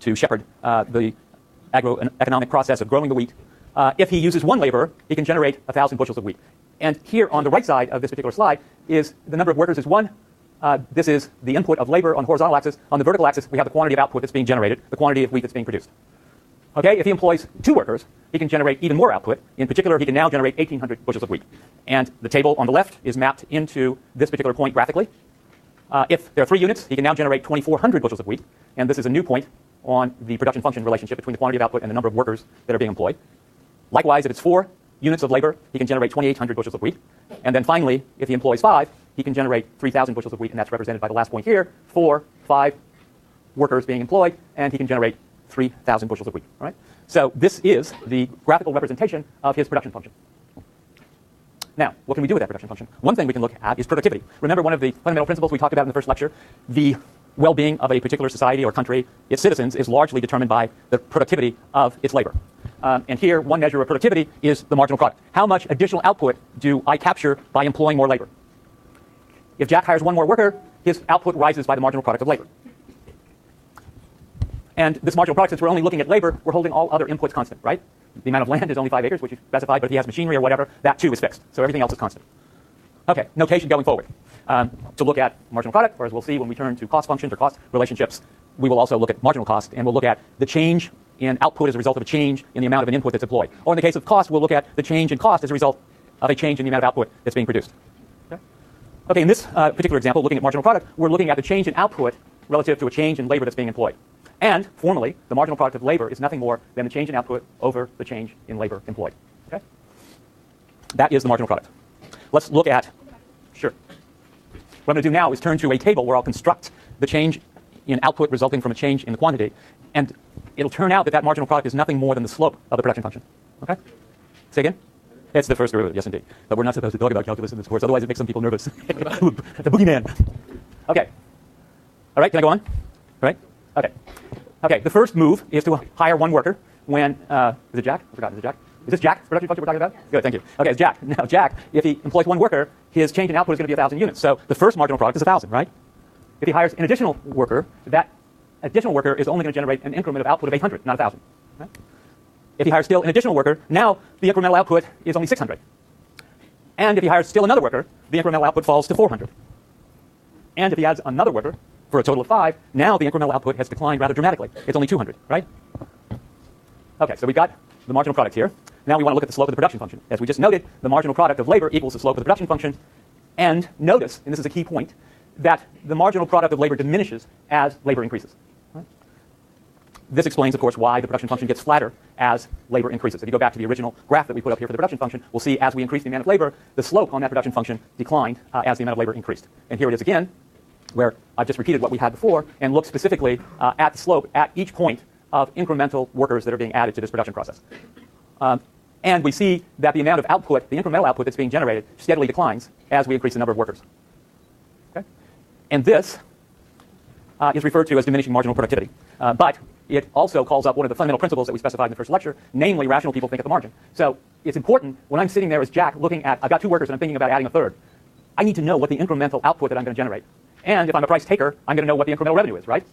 to shepherd the agroeconomic process of growing the wheat. If he uses one laborer, he can generate 1,000 bushels of wheat. And here on the right side of this particular slide is the number of workers is 1. This is the input of labor on the horizontal axis. On the vertical axis, we have the quantity of output that's being generated, the quantity of wheat that's being produced. Okay, if he employs 2 workers, he can generate even more output. In particular, he can now generate 1,800 bushels of wheat. And the table on the left is mapped into this particular point graphically. If there are 3 units, he can now generate 2,400 bushels of wheat. And this is a new point on the production function relationship between the quantity of output and the number of workers that are being employed. Likewise, if it's 4 units of labor, he can generate 2,800 bushels of wheat. And then finally, if he employs 5, he can generate 3,000 bushels of wheat, and that's represented by the last point here, 5 workers being employed, and he can generate 3,000 bushels of wheat. All right? So this is the graphical representation of his production function. Now, what can we do with that production function? One thing we can look at is productivity. Remember one of the fundamental principles we talked about in the first lecture? The well-being of a particular society or country, its citizens, is largely determined by the productivity of its labor. And here, one measure of productivity is the marginal product. How much additional output do I capture by employing more labor? If Jack hires 1 more worker, his output rises by the marginal product of labor. And this marginal product, since we're only looking at labor, we're holding all other inputs constant, right? The amount of land is only 5 acres, which is specified, but if he has machinery or whatever, that too is fixed. So everything else is constant. Okay, notation going forward. To look at marginal product, or as we'll see when we turn to cost functions or cost relationships, we will also look at marginal cost, and we'll look at the change in output as a result of a change in the amount of an input that's employed. Or in the case of cost, we'll look at the change in cost as a result of a change in the amount of output that's being produced. Okay, in this particular example, looking at marginal product, we're looking at the change in output relative to a change in labor that's being employed. And formally, the marginal product of labor is nothing more than the change in output over the change in labor employed. Okay? That is the marginal product. Let's look at, sure. What I'm going to do now is turn to a table where I'll construct the change in output resulting from a change in the quantity. And it'll turn out that that marginal product is nothing more than the slope of the production function. Okay? Say again? It's the first derivative, yes indeed. But we're not supposed to talk about calculus in this course, otherwise it makes some people nervous. The boogeyman. Okay. All right, can I go on? All right? Okay. Okay, the first move is to hire 1 worker when, is it Jack? I forgot, is it Jack? Is this Jack's production function we're talking about? Good, thank you. Okay, it's Jack. Now, Jack, if he employs 1 worker, his change in output is going to be 1,000 units. So the first marginal product is 1,000, right? If he hires an additional worker, that additional worker is only going to generate an increment of output of 800, not 1,000. Right? If he hires still an additional worker, now the incremental output is only 600. And if he hires still another worker, the incremental output falls to 400. And if he adds another worker, for a total of 5, now the incremental output has declined rather dramatically. It's only 200, right? Okay, so we've got the marginal product here. Now we want to look at the slope of the production function. As we just noted, the marginal product of labor equals the slope of the production function. And notice, and this is a key point, that the marginal product of labor diminishes as labor increases. Right? This explains, of course, why the production function gets flatter as labor increases. If you go back to the original graph that we put up here for the production function, we'll see as we increase the amount of labor, the slope on that production function declined as the amount of labor increased. And here it is again, where I've just repeated what we had before and looked specifically at the slope at each point of incremental workers that are being added to this production process. And we see that the amount of output, the incremental output that's being generated, steadily declines as we increase the number of workers. Okay? And this is referred to as diminishing marginal productivity. But it also calls up one of the fundamental principles that we specified in the first lecture, namely rational people think at the margin. So it's important when I'm sitting there as Jack looking at, I've got 2 workers and I'm thinking about adding a 3rd, I need to know what the incremental output that I'm going to generate. And if I'm a price taker, I'm going to know what the incremental revenue is, right?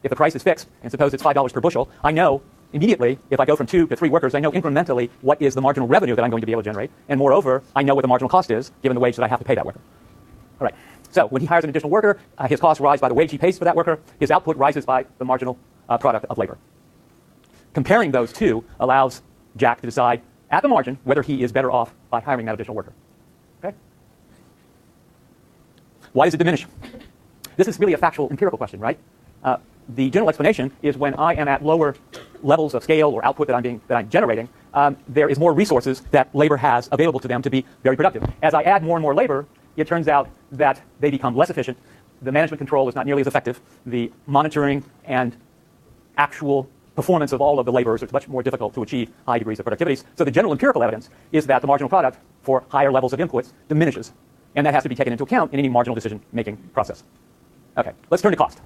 If the price is fixed, and suppose it's $5 per bushel, I know immediately, if I go from 2 to 3 workers, I know incrementally what is the marginal revenue that I'm going to be able to generate. And moreover, I know what the marginal cost is, given the wage that I have to pay that worker. All right. So when he hires an additional worker, his costs rise by the wage he pays for that worker. His output rises by the marginal product of labor. Comparing those two allows Jack to decide at the margin whether he is better off by hiring that additional worker. Okay? Why does it diminish? This is really a factual, empirical question, right? The general explanation is when I am at lower levels of scale or output that I'm generating, there is more resources that labor has available to them to be very productive. As I add more and more labor, it turns out that they become less efficient. The management control is not nearly as effective. The monitoring and actual performance of all of the laborers is much more difficult to achieve high degrees of productivity. So the general empirical evidence is that the marginal product for higher levels of inputs diminishes. And that has to be taken into account in any marginal decision-making process. Okay, let's turn to cost.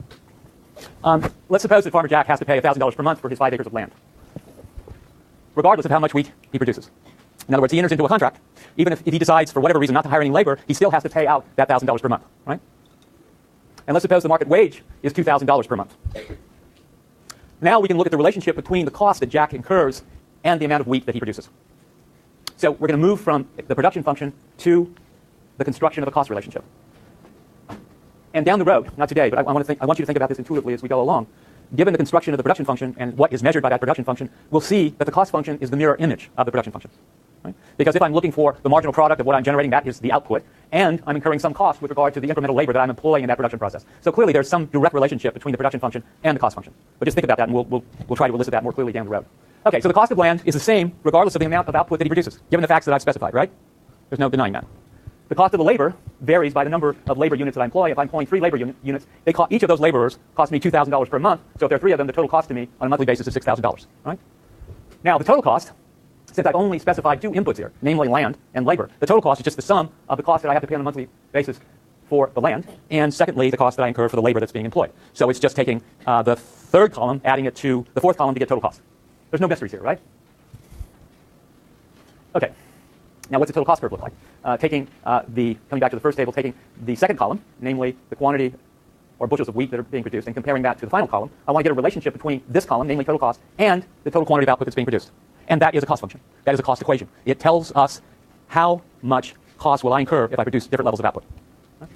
Let's suppose that Farmer Jack has to pay $1,000 per month for his 5 acres of land, regardless of how much wheat he produces. In other words, he enters into a contract. Even if he decides, for whatever reason, not to hire any labor, he still has to pay out that $1,000 per month, right? And let's suppose the market wage is $2,000 per month. Now we can look at the relationship between the cost that Jack incurs and the amount of wheat that he produces. So we're going to move from the production function to the construction of a cost relationship. And down the road, not today, but I want you to think about this intuitively as we go along. Given the construction of the production function and what is measured by that production function, we'll see that the cost function is the mirror image of the production function. Right? Because if I'm looking for the marginal product of what I'm generating, that is the output, and I'm incurring some cost with regard to the incremental labor that I'm employing in that production process. So clearly there's some direct relationship between the production function and the cost function. But just think about that, and we'll try to elicit that more clearly down the road. Okay, so the cost of land is the same regardless of the amount of output that he produces, given the facts that I've specified, right? There's no denying that. The cost of the labor varies by the number of labor units that I employ. If I'm employing 3 labor units, each of those laborers cost me $2,000 per month. So if there are 3 of them, the total cost to me on a monthly basis is $6,000. Right? Now, the total cost, since I've only specified 2 inputs here, namely land and labor, the total cost is just the sum of the cost that I have to pay on a monthly basis for the land, and secondly, the cost that I incur for the labor that's being employed. So it's just taking the 3rd column, adding it to the 4th column to get total cost. There's no mysteries here, right? Okay. Now, what's the total cost curve look like? Coming back to the first table, taking the 2nd column, namely the quantity or bushels of wheat that are being produced, and comparing that to the final column, I want to get a relationship between this column, namely total cost, and the total quantity of output that's being produced. And that is a cost function. That is a cost equation. It tells us how much cost will I incur if I produce different levels of output. Right?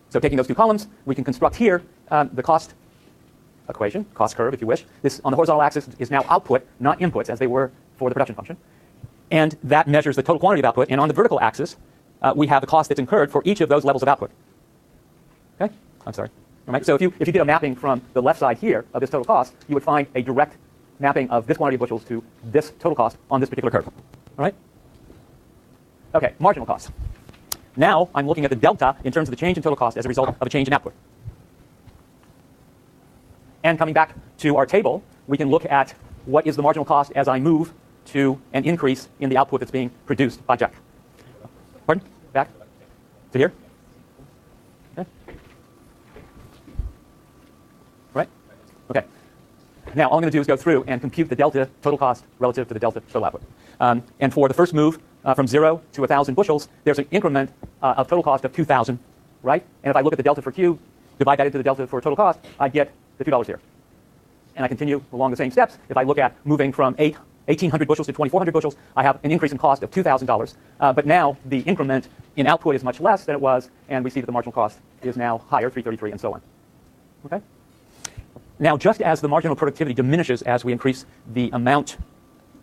So taking those 2 columns, we can construct here the cost equation, cost curve, if you wish. This, on the horizontal axis, is now output, not inputs, as they were for the production function. And that measures the total quantity of output. And on the vertical axis, we have the cost that's incurred for each of those levels of output. Okay? I'm sorry. All right? So if you did a mapping from the left side here of this total cost, you would find a direct mapping of this quantity of bushels to this total cost on this particular curve. All right? Okay, marginal cost. Now I'm looking at the delta in terms of the change in total cost as a result of a change in output. And coming back to our table, we can look at what is the marginal cost as I move to an increase in the output that's being produced by Jack. Pardon? Back? To here? Okay. Right? Okay. Now, all I'm going to do is go through and compute the delta total cost relative to the delta total output. And for the first move from 0 to 1,000 bushels, there's an increment of total cost of 2,000, right? And if I look at the delta for Q, divide that into the delta for total cost, I get the $2 here. And I continue along the same steps. If I look at moving from 1,800 bushels to 2,400 bushels, I have an increase in cost of $2,000. But now the increment in output is much less than it was, and we see that the marginal cost is now higher, 333, and so on. Okay? Now, just as the marginal productivity diminishes as we increase the amount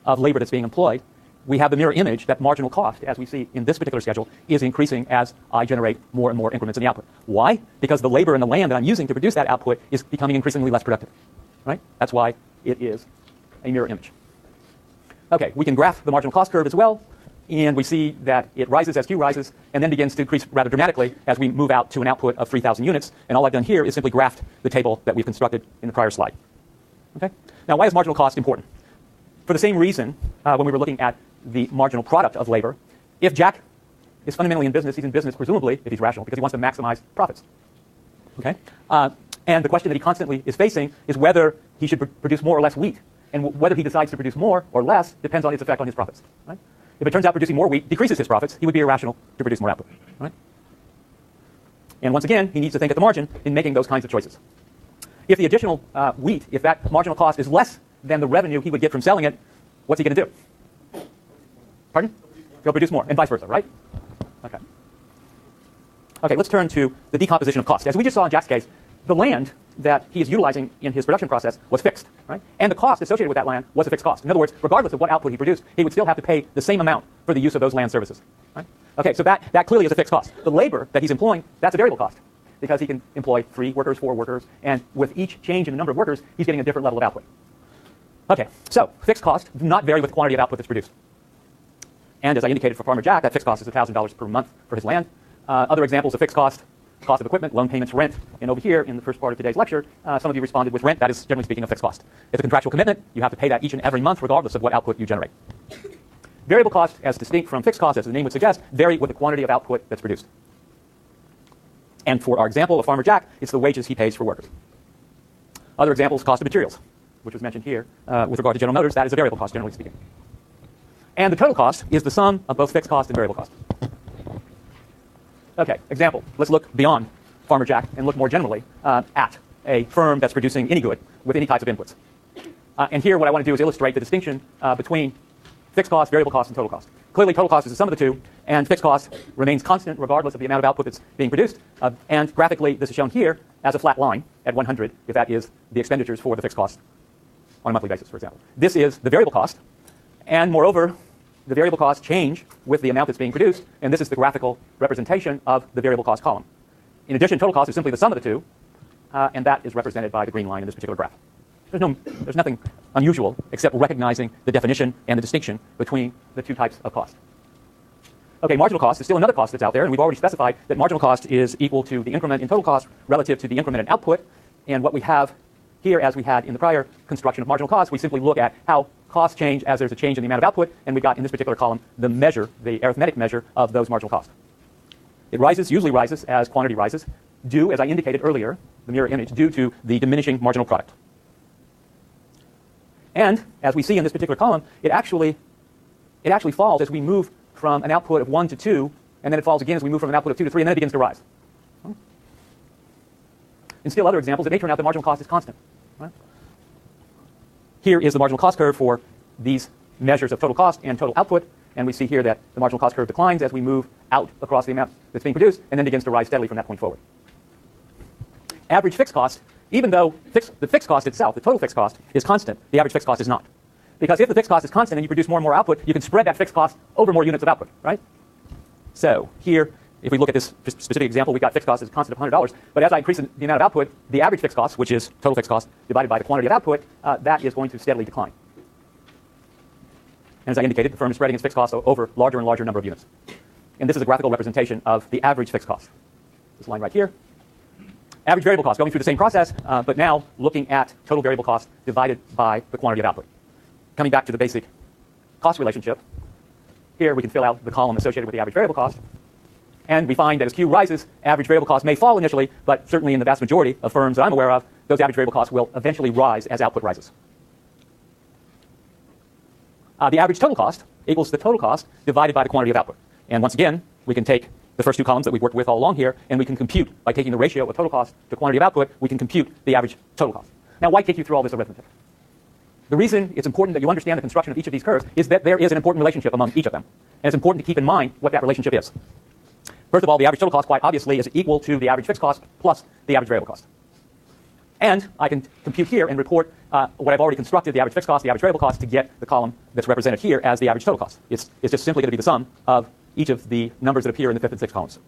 of labor that's being employed, we have the mirror image that marginal cost, as we see in this particular schedule, is increasing as I generate more and more increments in the output. Why? Because the labor and the land that I'm using to produce that output is becoming increasingly less productive. Right? That's why it is a mirror image. Okay, we can graph the marginal cost curve as well, and we see that it rises as Q rises, and then begins to decrease rather dramatically as we move out to an output of 3,000 units. And all I've done here is simply graphed the table that we've constructed in the prior slide. Okay? Now, why is marginal cost important? For the same reason, when we were looking at the marginal product of labor, if Jack is fundamentally in business, he's in business presumably, if he's rational, because he wants to maximize profits. Okay? And the question that he constantly is facing is whether he should produce more or less wheat. And whether he decides to produce more or less depends on its effect on his profits. Right? If it turns out producing more wheat decreases his profits, he would be irrational to produce more output. Right? And once again, he needs to think at the margin in making those kinds of choices. If the additional wheat, if that marginal cost is less than the revenue he would get from selling it, what's he going to do? Pardon? He'll produce more, and vice versa, right? Okay. Okay, let's turn to the decomposition of cost. As we just saw in Jack's case, the land that he is utilizing in his production process was fixed, right? And the cost associated with that land was a fixed cost. In other words, regardless of what output he produced, he would still have to pay the same amount for the use of those land services, right? Okay, so that clearly is a fixed cost. The labor that he's employing, that's a variable cost, because he can employ 3 workers, 4 workers, and with each change in the number of workers, he's getting a different level of output. Okay, so fixed cost do not vary with the quantity of output that's produced. And as I indicated for Farmer Jack, that fixed cost is $1,000 per month for his land. Other examples of fixed cost of equipment, loan payments, rent. And over here in the first part of today's lecture, some of you responded with rent. That is, generally speaking, a fixed cost. It's a contractual commitment. You have to pay that each and every month regardless of what output you generate. Variable costs, as distinct from fixed costs, as the name would suggest, vary with the quantity of output that's produced. And for our example of Farmer Jack, it's the wages he pays for workers. Other examples, cost of materials, which was mentioned here. With regard to General Motors, that is a variable cost, generally speaking. And the total cost is the sum of both fixed cost and variable cost. Okay, example. Let's look beyond Farmer Jack and look more generally at a firm that's producing any good. with any types of inputs. And here what I want to do is illustrate the distinction between fixed cost, variable cost, and total cost. Clearly, total cost is the sum of the two, and fixed cost remains constant regardless of the amount of output that's being produced. And graphically, this is shown here as a flat line at 100, if that is the expenditures for the fixed cost on a monthly basis, for example. This is the variable cost, and moreover, the variable costs change with the amount that's being produced, and this is the graphical representation of the variable cost column. In addition, total cost is simply the sum of the two, and that is represented by the green line in this particular graph. There's nothing unusual except recognizing the definition and the distinction between the two types of cost. Okay, marginal cost is still another cost that's out there, and we've already specified that marginal cost is equal to the increment in total cost relative to the increment in output. And what we have here, as we had in the prior construction of marginal cost, we simply look at how costs change as there's a change in the amount of output, and we've got in this particular column the measure, the arithmetic measure of those marginal costs. It rises, usually rises as quantity rises, due, as I indicated earlier, the mirror image, due to the diminishing marginal product. And as we see in this particular column, it actually falls as we move from an output of 1 to 2, and then it falls again as we move from an output of 2 to 3, and then it begins to rise. In still other examples, it may turn out the marginal cost is constant. Right? Here is the marginal cost curve for these measures of total cost and total output, and we see here that the marginal cost curve declines as we move out across the amount that's being produced, and then begins to rise steadily from that point forward. Average fixed cost, even though the fixed cost itself, the total fixed cost, is constant, the average fixed cost is not. Because if the fixed cost is constant and you produce more and more output, you can spread that fixed cost over more units of output, right? So here, if we look at this specific example, we've got fixed cost as a constant of $100, but as I increase the amount of output, the average fixed cost, which is total fixed cost divided by the quantity of output, that is going to steadily decline. And as I indicated, the firm is spreading its fixed cost over larger and larger number of units. And this is a graphical representation of the average fixed cost. This line right here. Average variable cost, going through the same process, but now looking at total variable cost divided by the quantity of output. Coming back to the basic cost relationship, here we can fill out the column associated with the average variable cost. And we find that as Q rises, average variable cost may fall initially, but certainly in the vast majority of firms that I'm aware of, those average variable costs will eventually rise as output rises. The average total cost equals the total cost divided by the quantity of output. And once again, we can take the first two columns that we've worked with all along here, and we can compute, by taking the ratio of total cost to quantity of output, we can compute the average total cost. Now, why take you through all this arithmetic? The reason it's important that you understand the construction of each of these curves is that there is an important relationship among each of them. And it's important to keep in mind what that relationship is. First of all, the average total cost, quite obviously, is equal to the average fixed cost plus the average variable cost. And I can compute here and report what I've already constructed, the average fixed cost, the average variable cost, to get the column that's represented here as the average total cost. It's just simply going to be the sum of each of the numbers that appear in the fifth and sixth columns.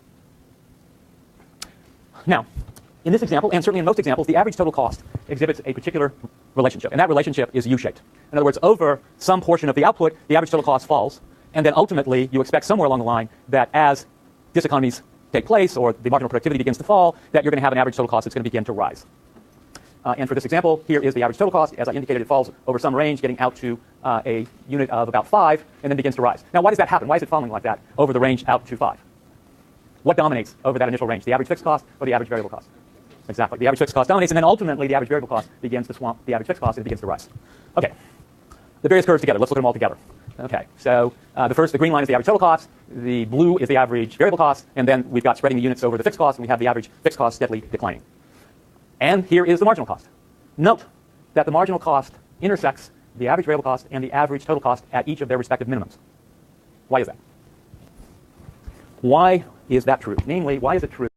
Now, in this example, and certainly in most examples, the average total cost exhibits a particular relationship, and that relationship is U-shaped. In other words, over some portion of the output, the average total cost falls, and then ultimately you expect somewhere along the line that as diseconomies take place or the marginal productivity begins to fall, that you're going to have an average total cost that's going to begin to rise. And for this example, here is the average total cost. As I indicated, it falls over some range, getting out to a unit of about 5, and then begins to rise. Now, why does that happen? Why is it falling like that over the range out to 5? What dominates over that initial range, the average fixed cost or the average variable cost? Exactly. The average fixed cost dominates, and then ultimately the average variable cost begins to swamp the average fixed cost, and it begins to rise. Okay. The various curves together. Let's look at them all together. Okay. So the green line is the average total cost. The blue is the average variable cost, and then we've got spreading the units over the fixed cost, and we have the average fixed cost steadily declining. And here is the marginal cost. Note that the marginal cost intersects the average variable cost and the average total cost at each of their respective minimums. Why is that? Why is that true? Namely, why is it true